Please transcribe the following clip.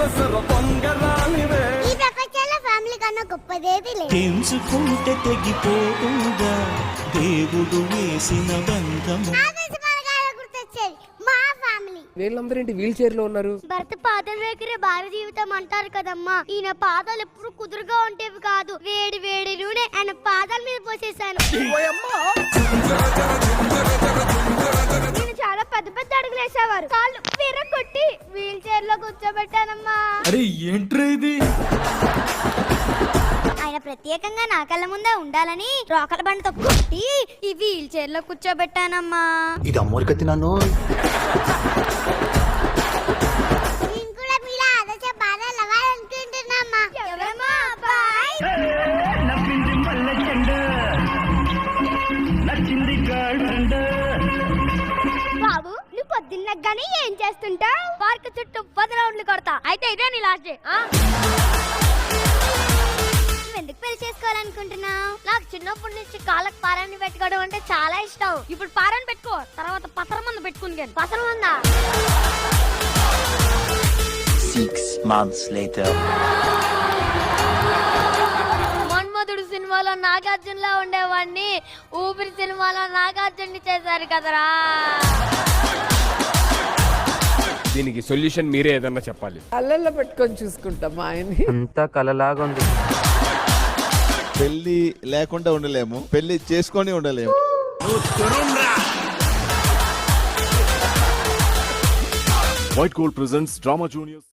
ఈ ప్రపంచంలో ఫ్యామిలీ కన్నా గొప్పదేది లేదు. తెంచుకుంటే తెగిపోతుందా దేవుడు వేసిన బంధం. గుర్తొచ్చేది మా ఫ్యామిలీ. వీళ్ళందరూ ఏంటి వీల్ చైర్ లో ఉన్నారు? భర్త పాదాల దగ్గరే భార్య జీవితం అంటారు కదమ్మా. ఈయన పాదాలు ఎప్పుడు కుదురుగా ఉండేవి కాదు. వేడి వేడి నూనె ఆయన పాదాల మీద పోసేసాను. నేను చాలా పెద్ద పెద్ద అడుగులు వేసేవారు. కాళ్ళు కొట్టి వీల్ చైర్ లో కూర్చోబెట్టానమ్మా. అరే ఏంట్రా ఇది? ఆయన ప్రత్యేకంగా నా కళ్ళ ముందే ఉండాలని రోకల బండితో కొట్టి ఈ వీల్ చైర్ లో కూర్చోబెట్టానమ్మా. ఇది అమ్మోరికత్తి నన్ను బాబు నువ్వు పొద్దున్నగానే ఏం చేస్తుంటావు? పార్క్ చుట్టూ 10 రౌండ్లు కొడతా. అయితే ఇదే నీ లాస్ట్ డే. ఎందుకు పెళ్లి చేసుకోవాలనుకుంటున్నావు? నాకు చిన్నప్పటి నుంచి కాళ్ళకు పారాన్ని పెట్టుకోవడం అంటే చాలా ఇష్టం. ఇప్పుడు పారాన్ని పెట్టుకో, తర్వాత పసర మందు పెట్టుకుని కానీ. పసర మందా? 6 months later. మన్మధుడు సినిమాలో నాగార్జునలా ఉండేవాడిని ఊపిరి సినిమాలో నాగార్జున్ని చేశారు కదరా. దీనికి సొల్యూషన్ మీరే ఏదన్నా చెప్పాలి. అల్లల్లో పెట్టుకొని చూసుకుంటాం ఆయన్ని. అంతా కలలాగా ఉంది. పెళ్లి లేకుండా ఉండలేము, పెళ్లి చేసుకొని ఉండలేము. White Gold presents Drama Juniors.